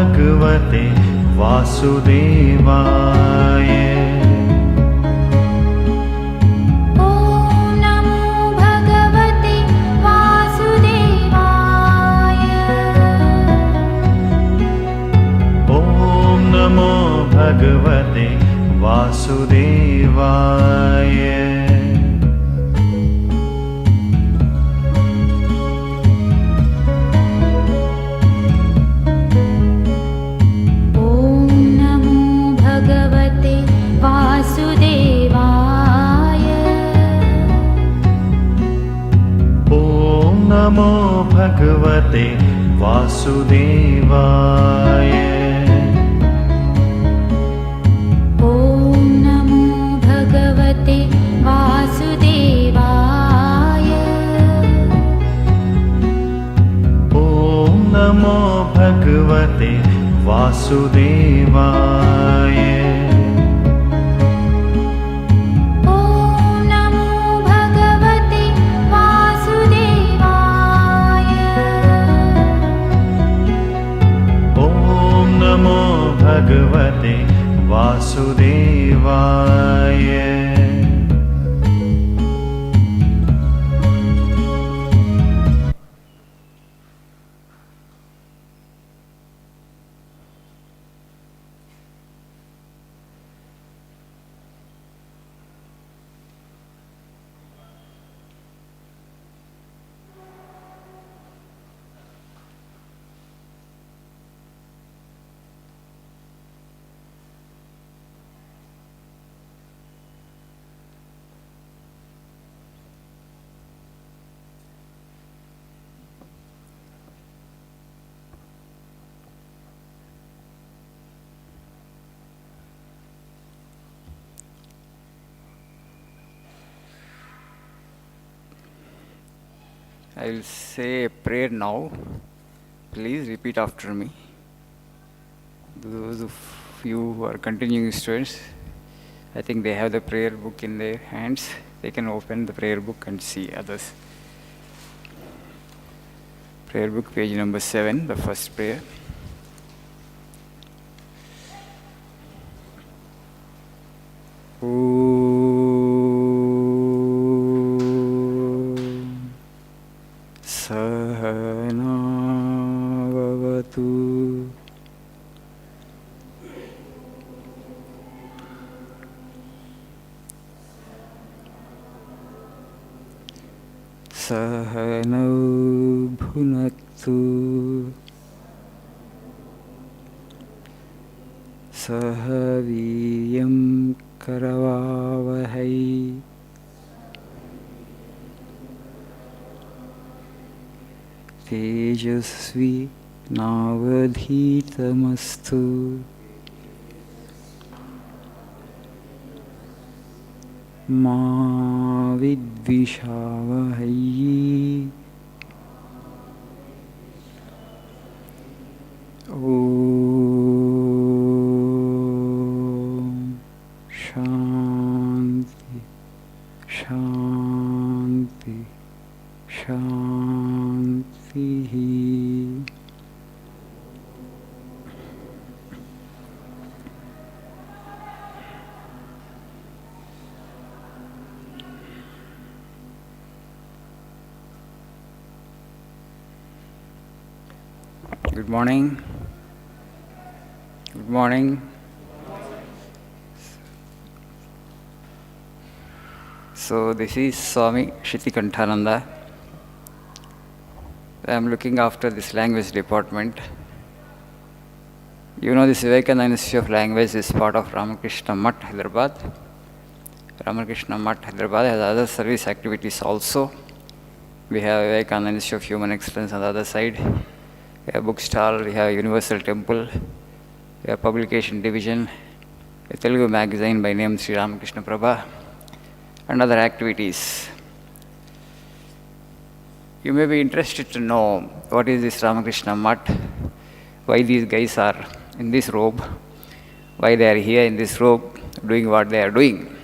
भगवते वासुदेवाय। भगवते वासुदेवाय। ॐ नमो भगवते वासुदेवाय। ॐ नमो भगवते वासुदेवाय। नमो भगवते वासुदेवाय। ॐ नमो भगवते वासुदेवाय। ॐ नमो भगवते वासुदेवाय। I will say a prayer now. Please repeat after me. Those of you who are continuing students, I think they have the prayer book in their hands. They can open the prayer book and see others. Prayer book, page number 7, the first prayer. सहनौ भुनक्तु सह वीर्यं करवावहै तेजस्वी नावधीतमस्तु। मा विद्विषावहै। ॐ शान्ति शान्ति शान्तिः। Good morning. Good morning. So this is Swami Shritikanthananda. I am looking after this language department. You know, this Vivekananda Institute of Language is part of Ramakrishna Mutt, Hyderabad. Ramakrishna Mutt, Hyderabad has other service activities also. We have Vivekananda Institute of Human Excellence on the other side. We have bookstall, we have Universal Temple, we have publication division, a Telugu magazine by name Sri Ramakrishna Prabha, and other activities. You may be interested to know what is this Ramakrishna Mutt, why these guys are in this robe, why they are here in this robe, doing what they are doing.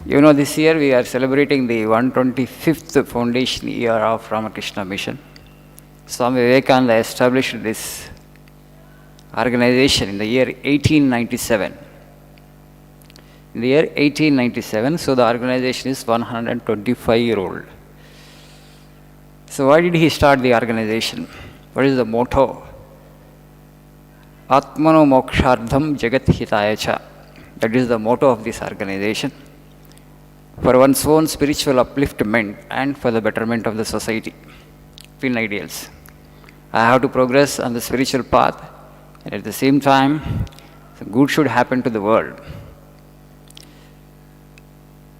You know, this year we are celebrating the 125th foundation year of Ramakrishna Mission. Swami Vivekananda established this organization in the year 1897. In the year 1897, so the organization is 125-year-old. So why did he start the organization? What is the motto? Atmano Mokshardham Jagat Hitaya Cha. That is the motto of this organization. For one's own spiritual upliftment and for the betterment of the society. Twin ideals. I have to progress on the spiritual path, and at the same time, good should happen to the world.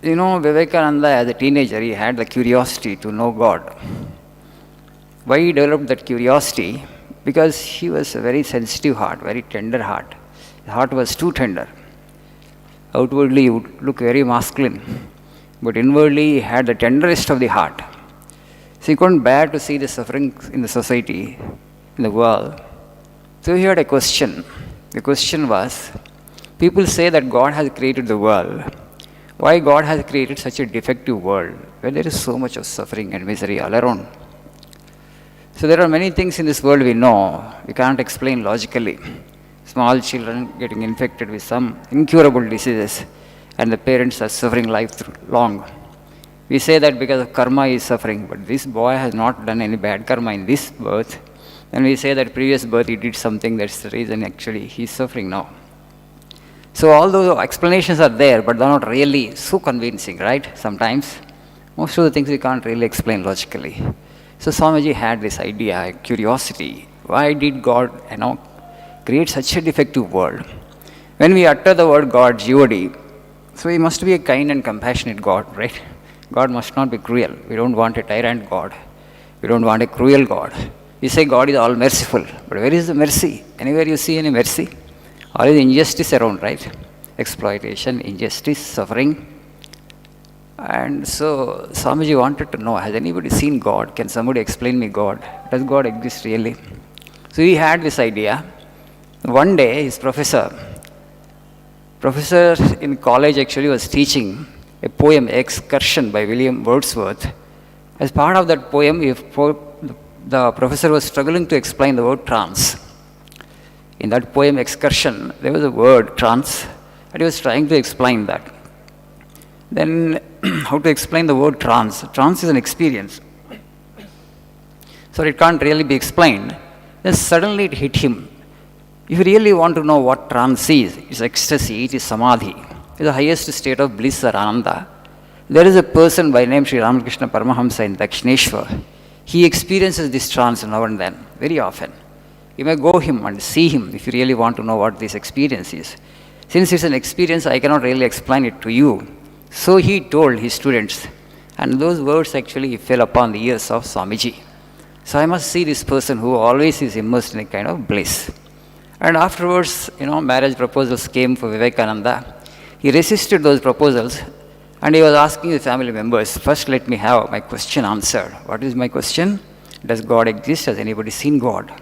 You know, Vivekananda as a teenager, he had the curiosity to know God. Why he developed that curiosity? Because he was a very sensitive heart, very tender heart. His heart was too tender. Outwardly, he would look very masculine, but inwardly, he had the tenderest of the heart. So he couldn't bear to see the suffering in the society, in the world. So he had a question. The question was, people say that God has created the world. Why God has created such a defective world where there is so much of suffering and misery all around? So there are many things in this world we know, we can't explain logically. Small children getting infected with some incurable diseases and the parents are suffering life long. We say that because of karma he is suffering, but this boy has not done any bad karma in this birth. Then we say that previous birth he did something, that's the reason actually he is suffering now. So all those explanations are there, but they're not really so convincing, right? Sometimes. Most of the things we can't really explain logically. So Swamiji had this idea, curiosity. Why did God, create such a defective world? When we utter the word God, G-O-D, so he must be a kind and compassionate God, right? God must not be cruel. We don't want a tyrant God. We don't want a cruel God. We say God is all merciful, but where is the mercy? Anywhere you see any mercy? All is injustice around, right? Exploitation, injustice, suffering. And so Swamiji wanted to know, has anybody seen God? Can somebody explain me God? Does God exist really? So he had this idea. One day his professor in college actually was teaching a poem, Excursion by William Wordsworth. As part of that poem, the professor was struggling to explain the word trance. In that poem, Excursion, there was a word, trance, and he was trying to explain that. Then, how to explain the word trance? Trance is an experience. So it can't really be explained. Then suddenly it hit him. If you really want to know what trance is, it's ecstasy, it is samadhi. It's the highest state of bliss or ananda. There is a person by name Sri Ramakrishna Paramahamsa in Dakshineshwar. He experiences this trance now and then, very often. You may go him and see him if you really want to know what this experience is. Since it's an experience, I cannot really explain it to you. So he told his students, and those words actually fell upon the ears of Swamiji. So I must see this person who always is immersed in a kind of bliss. And afterwards, marriage proposals came for Vivekananda. He resisted those proposals and he was asking the family members, first let me have my question answered. What is my question? Does God exist? Has anybody seen God?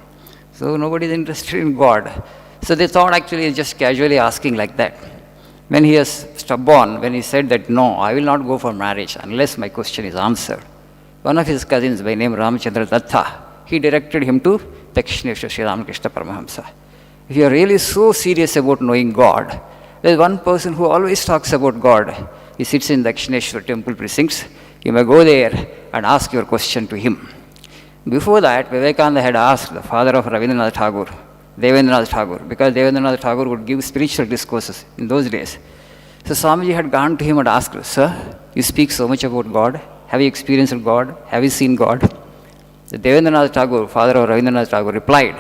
So nobody is interested in God. So they thought actually he's just casually asking like that. When he was stubborn, when he said that no, I will not go for marriage unless my question is answered. One of his cousins by name Ramachandra Datta, he directed him to Dakshineshwar Sri Ramakrishna Paramahamsa. If you are really so serious about knowing God, there is one person who always talks about God. He sits in Dakshineshwar temple precincts. You may go there and ask your question to him. Before that, Vivekananda had asked the father of Rabindranath Tagore, Devendranath Tagore, because Devendranath Tagore would give spiritual discourses in those days. So Swamiji had gone to him and asked, sir, you speak so much about God. Have you experienced God? Have you seen God? The Devendranath Tagore, father of Rabindranath Tagore, replied.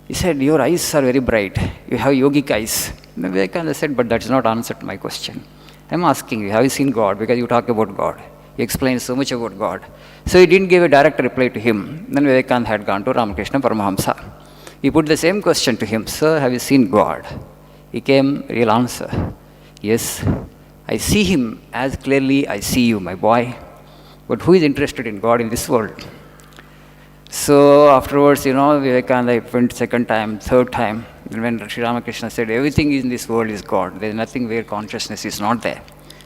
He said, your eyes are very bright. You have yogic eyes. And Vivekananda said, but that's not answer to my question. I'm asking you, have you seen God? Because you talk about God. You explain so much about God. So he didn't give a direct reply to him. Then Vivekananda had gone to Ramakrishna Paramahamsa. He put the same question to him, sir, have you seen God? He came, real answer. Yes, I see him as clearly I see you, my boy. But who is interested in God in this world? So afterwards, Vivekananda went second time, third time. And when Sri Ramakrishna said, everything in this world is God. There is nothing where consciousness is not there.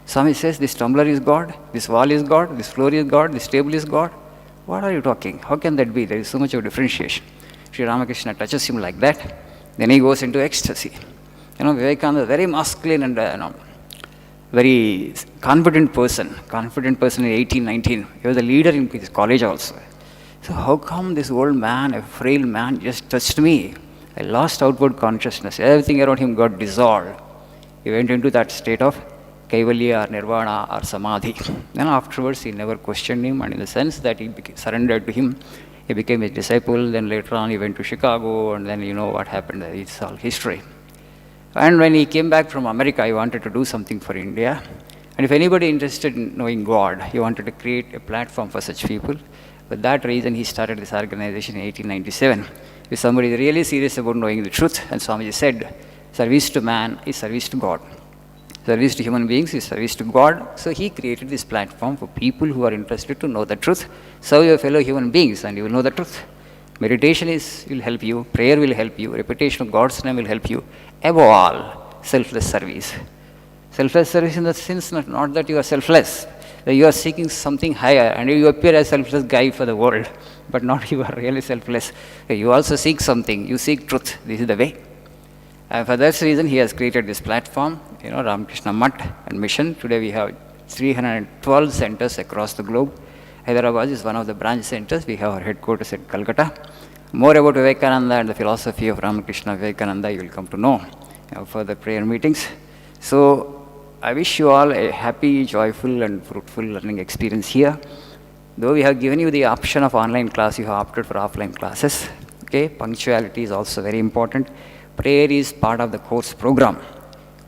Swami says, this tumbler is God, this wall is God, this floor is God, this table is God. What are you talking? How can that be? There is so much of differentiation. Sri Ramakrishna touches him like that, then he goes into ecstasy. Vivekananda is very masculine and very confident person in 1819. He was a leader in his college also. So how come this old man, a frail man, just touched me? I lost outward consciousness. Everything around him got dissolved. He went into that state of Kaivalya or Nirvana or Samadhi. Then afterwards he never questioned him, and in the sense that he surrendered to him, he became his disciple. Then later on he went to Chicago, and then you know what happened. It's all history. And when he came back from America, he wanted to do something for India. And if anybody interested in knowing God, he wanted to create a platform for such people. For that reason, he started this organization in 1897. If somebody is really serious about knowing the truth, and Swamiji said, service to man is service to God. Service to human beings is service to God. So he created this platform for people who are interested to know the truth. Serve your fellow human beings and you will know the truth. Meditation will help you, prayer will help you, repetition of God's name will help you. Above all, selfless service. Selfless service in the sense not that you are selfless, that you are seeking something higher and you appear as a selfless guy for the world, but not you are really selfless. You also seek something, you seek truth. This is the way. And for that reason, he has created this platform, Ramakrishna Mutt and Mission. Today we have 312 centers across the globe. Hyderabad is one of the branch centers. We have our headquarters at Calcutta. More about Vivekananda and the philosophy of Ramakrishna Vivekananda you will come to know further prayer meetings. So I wish you all a happy, joyful and fruitful learning experience here. Though we have given you the option of online class, you have opted for offline classes. Okay, punctuality is also very important. Prayer is part of the course program.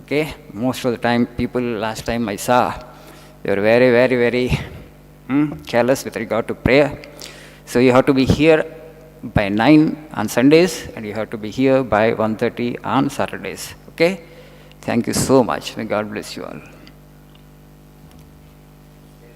Okay, most of the time people, last time I saw, they were very, very, very careless with regard to prayer. So you have to be here by 9 on Sundays and you have to be here by 1:30 on Saturdays. Okay? Thank you so much. May God bless you all.